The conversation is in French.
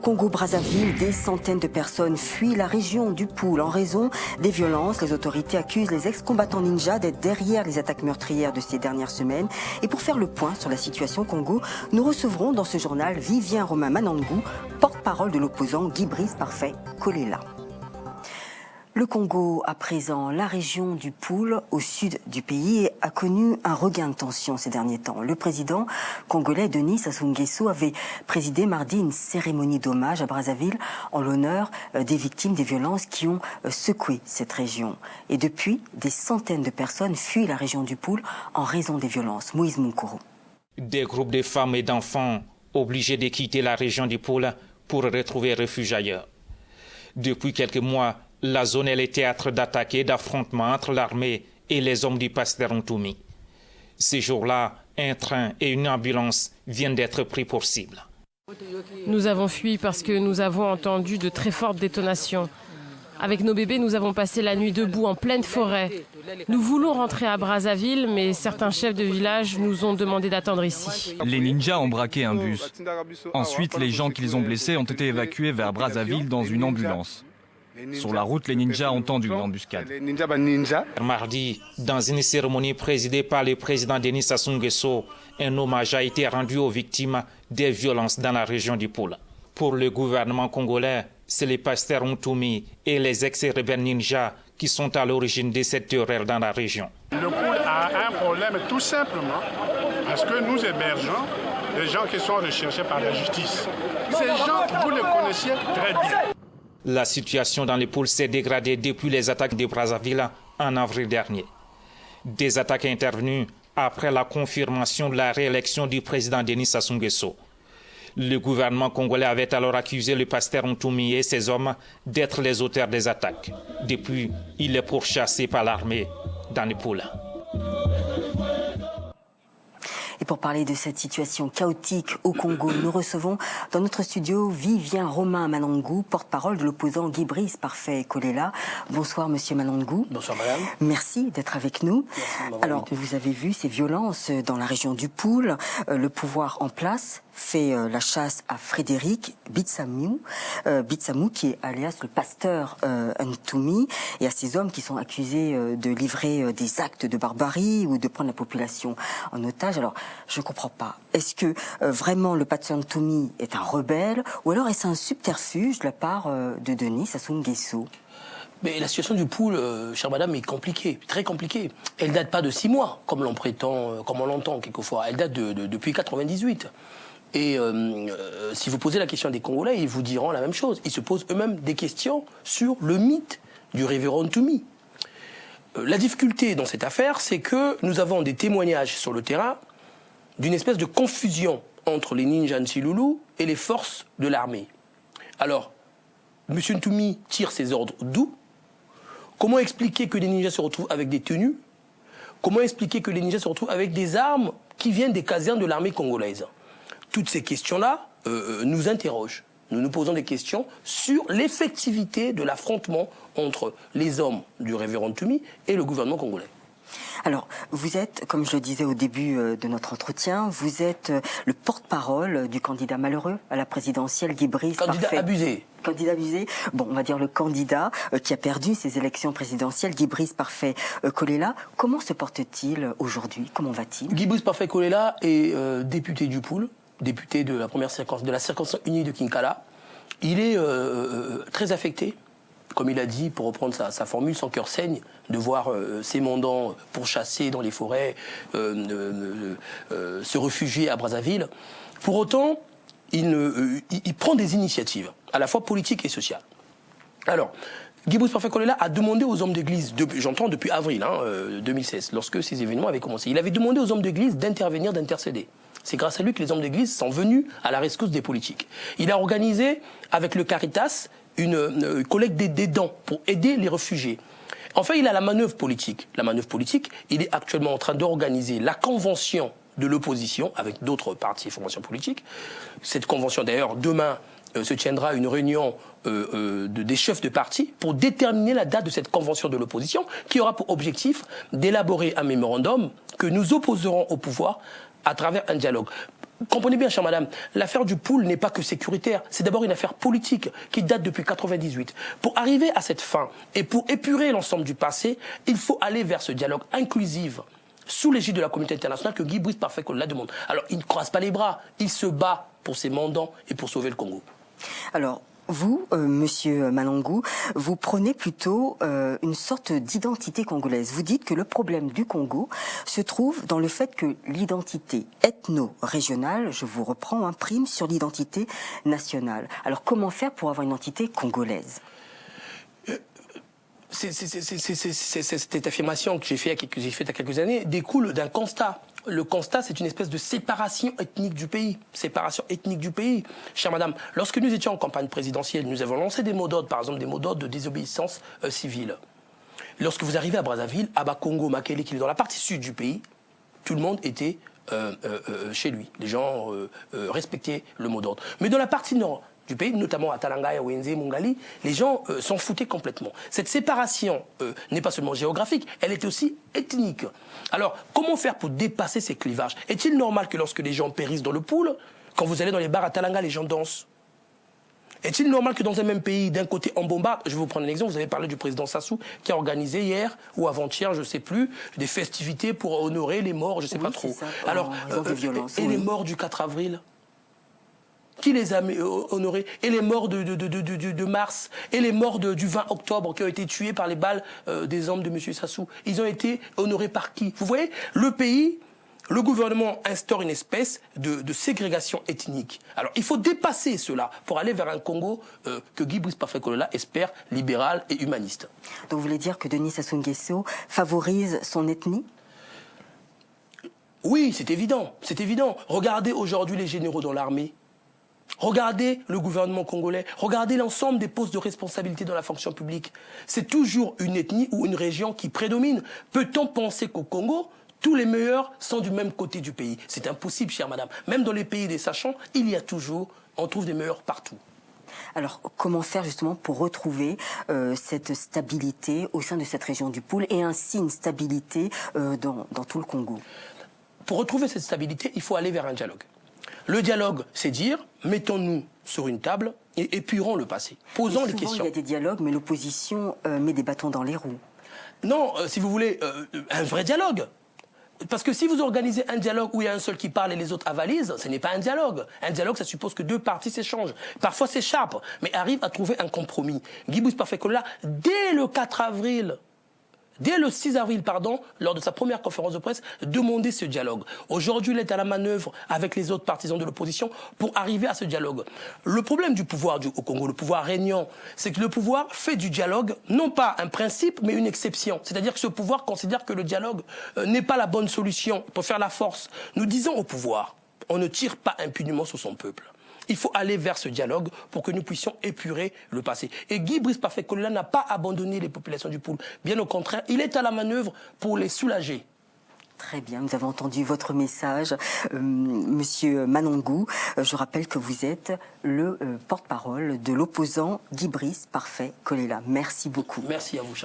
Congo-Brazzaville, des centaines de personnes fuient la région du Poul en raison des violences. Les autorités accusent les ex-combattants ninja d'être derrière les attaques meurtrières de ces dernières semaines. Et pour faire le point sur la situation au Congo, nous recevrons dans ce journal Vivien Romain Manangou, porte-parole de l'opposant Guy Brice Parfait Kolela. Le Congo, à présent, la région du Poul, au sud du pays, a connu un regain de tension ces derniers temps. Le président congolais Denis Sassou Nguesso avait présidé mardi une cérémonie d'hommage à Brazzaville en l'honneur des victimes des violences qui ont secoué cette région. Et depuis, des centaines de personnes fuient la région du Poul en raison des violences. Moïse Moukoro. Des groupes de femmes et d'enfants obligés de quitter la région du Poul pour retrouver refuge ailleurs. Depuis quelques mois, la zone est le théâtre d'attaques et d'affrontements entre l'armée et les hommes du pasteur Ntoumi. Ces jours-là, un train et une ambulance viennent d'être pris pour cible. Nous avons fui parce que nous avons entendu de très fortes détonations. Avec nos bébés, nous avons passé la nuit debout en pleine forêt. Nous voulons rentrer à Brazzaville, mais certains chefs de village nous ont demandé d'attendre ici. Les ninjas ont braqué un bus. Ensuite, les gens qu'ils ont blessés ont été évacués vers Brazzaville dans une ambulance. Sur la route, les ninjas ont tendu une embuscade. Mardi, dans une cérémonie présidée par le président Denis Sassou Nguesso, un hommage a été rendu aux victimes des violences dans la région du Poul. Pour le gouvernement congolais, c'est les pasteurs Ntoumi et les ex-rebelles ninjas qui sont à l'origine de cette terreur dans la région. Le Poul a un problème tout simplement parce que nous hébergeons des gens qui sont recherchés par la justice. Ces gens, vous les connaissiez très bien. La situation dans les Pouls s'est dégradée depuis les attaques de Brazzaville en avril dernier. Des attaques intervenues après la confirmation de la réélection du président Denis Sassou Nguesso. Le gouvernement congolais avait alors accusé le pasteur Ntoumi et ses hommes d'être les auteurs des attaques. Depuis, il est pourchassé par l'armée dans les Pouls. Et pour parler de cette situation chaotique au Congo, nous recevons dans notre studio Vivien Romain Manangou, porte-parole de l'opposant Guy Brice Parfait Kolela. Bonsoir Monsieur Manangou. Bonsoir Madame. Merci d'être avec nous. Alors, vous avez vu ces violences dans la région du Poul. Le pouvoir en place fait la chasse à Frédéric Bitsamou, qui est alias le pasteur Ntoumi, et à ces hommes qui sont accusés de livrer des actes de barbarie ou de prendre la population en otage. Alors, je ne comprends pas. Est-ce que vraiment le pasteur Ntoumi est un rebelle, ou alors est-ce un subterfuge de la part de Denis Sassou Nguesso? Mais la situation du Poul, chère madame, est compliquée, très compliquée. Elle date pas de 6 mois, comme l'on prétend, comme on l'entend quelquefois. Elle date depuis 98. Et si vous posez la question des Congolais, ils vous diront la même chose. Ils se posent eux-mêmes des questions sur le mythe du révérend Ntoumi. La difficulté dans cette affaire, c'est que nous avons des témoignages sur le terrain d'une espèce de confusion entre les ninjas Nsilulu et les forces de l'armée. Alors, M. Ntoumi tire ses ordres d'où? Comment expliquer que les ninjas se retrouvent avec des tenues? Comment expliquer que les ninjas se retrouvent avec des armes qui viennent des casernes de l'armée congolaise? Toutes ces questions-là nous interrogent. Nous nous posons des questions sur l'effectivité de l'affrontement entre les hommes du révérend Ntoumi et le gouvernement congolais. Alors, vous êtes, comme je le disais au début de notre entretien, vous êtes le porte-parole du candidat malheureux à la présidentielle, Guy Brice Parfait. Candidat abusé. Candidat abusé. Bon, on va dire le candidat qui a perdu ces élections présidentielles, Guy Brice Parfait Kolela. Comment se porte-t-il aujourd'hui? Comment va-t-il? Guy Brice Parfait Kolela est député du Poul, député de la première circonscription, de la circonscription unie de Kinkala. Il est très affecté, comme il a dit, pour reprendre sa formule, son cœur saigne, de voir ses mandants pourchassés dans les forêts, se réfugier à Brazzaville. Pour autant, il prend des initiatives, à la fois politiques et sociales. Alors, Guy Brice Parfait Kolela a demandé aux hommes d'église, j'entends depuis avril 2016, lorsque ces événements avaient commencé, il avait demandé aux hommes d'église d'intervenir, d'intercéder. C'est grâce à lui que les hommes d'église sont venus à la rescousse des politiques. Il a organisé, avec le Caritas, une collecte des dons pour aider les réfugiés. Enfin, il a la manœuvre politique. La manœuvre politique, il est actuellement en train d'organiser la convention de l'opposition avec d'autres partis et formations politiques. Cette convention, d'ailleurs, demain, se tiendra une réunion des chefs de parti pour déterminer la date de cette convention de l'opposition qui aura pour objectif d'élaborer un mémorandum que nous opposerons au pouvoir à travers un dialogue. comprenez bien, chère madame, l'affaire du pool n'est pas que sécuritaire. C'est d'abord une affaire politique qui date depuis 1998. Pour arriver à cette fin et pour épurer l'ensemble du passé, il faut aller vers ce dialogue inclusif sous l'égide de la communauté internationale que Guy Brice Parfait la demande. Alors, il ne croise pas les bras. Il se bat pour ses mandants et pour sauver le Congo. Alors, vous, Monsieur Malongou, vous prenez plutôt une sorte d'identité congolaise. Vous dites que le problème du Congo se trouve dans le fait que l'identité ethno-régionale, je vous reprends, prime sur l'identité nationale. Alors comment faire pour avoir une identité congolaise ? Cette affirmation que j'ai faite il y a quelques années découle d'un constat. Le constat, c'est une espèce de séparation ethnique du pays. Séparation ethnique du pays. Chère madame, lorsque nous étions en campagne présidentielle, nous avons lancé des mots d'ordre, par exemple des mots d'ordre de désobéissance civile. Lorsque vous arrivez à Brazzaville, à Bakongo, Makele, qui est dans la partie sud du pays, tout le monde était chez lui. Les gens respectaient le mot d'ordre. Mais dans la partie nord du pays, notamment à Talanga, Wenze, Mungali, les gens s'en foutaient complètement. Cette séparation n'est pas seulement géographique, elle est aussi ethnique. Alors, comment faire pour dépasser ces clivages? Est-il normal que lorsque les gens périssent dans le pool, quand vous allez dans les bars à Talanga, les gens dansent? Est-il normal que dans un même pays, d'un côté on bombarde? Je vais vous prendre un exemple, vous avez parlé du président Sassou qui a organisé hier ou avant-hier, je ne sais plus, des festivités pour honorer les morts, je ne sais pas trop. Ça. Alors, les morts du 4 avril? Qui les a honorés? Et les morts de mars? Et les morts du 20 octobre qui ont été tués par les balles des hommes de M. Sassou? Ils ont été honorés par qui? Vous voyez, le pays, le gouvernement instaure une espèce de ségrégation ethnique. Alors, il faut dépasser cela pour aller vers un Congo que Guy Brice Parfait espère libéral et humaniste. Donc, vous voulez dire que Denis Sassou Nguesso favorise son ethnie? Oui, c'est évident. C'est évident. Regardez aujourd'hui les généraux dans l'armée. Regardez le gouvernement congolais, regardez l'ensemble des postes de responsabilité dans la fonction publique. C'est toujours une ethnie ou une région qui prédomine. Peut-on penser qu'au Congo, tous les meilleurs sont du même côté du pays? C'est impossible, chère madame. Même dans les pays des sachants, on trouve des meilleurs partout. Alors, comment faire justement pour retrouver cette stabilité au sein de cette région du Pool et ainsi une stabilité dans tout le Congo? Pour retrouver cette stabilité, il faut aller vers un dialogue. Le dialogue, c'est dire, mettons-nous sur une table et épurons le passé. Posons les questions. Il y a des dialogues, mais l'opposition met des bâtons dans les roues. Non, si vous voulez, un vrai dialogue. Parce que si vous organisez un dialogue où il y a un seul qui parle et les autres avalisent, ce n'est pas un dialogue. Un dialogue, ça suppose que deux parties s'échangent. Parfois s'échappent, mais arrivent à trouver un compromis. Guy Brice Parfait dès le 4 avril, dès le 6 avril, lors de sa première conférence de presse, demander ce dialogue. Aujourd'hui, il est à la manœuvre avec les autres partisans de l'opposition pour arriver à ce dialogue. Le problème du pouvoir au Congo, le pouvoir régnant, c'est que le pouvoir fait du dialogue, non pas un principe, mais une exception. C'est-à-dire que ce pouvoir considère que le dialogue n'est pas la bonne solution pour faire la force. Nous disons au pouvoir, on ne tire pas impunément sur son peuple. Il faut aller vers ce dialogue pour que nous puissions épurer le passé. Et Guy Brice Parfait n'a pas abandonné les populations du Pool. Bien au contraire, il est à la manœuvre pour les soulager. Très bien, nous avons entendu votre message, Monsieur Malongou. Je rappelle que vous êtes le porte-parole de l'opposant Guy Brice Parfait Kolela. Merci beaucoup. Merci à vous, cher.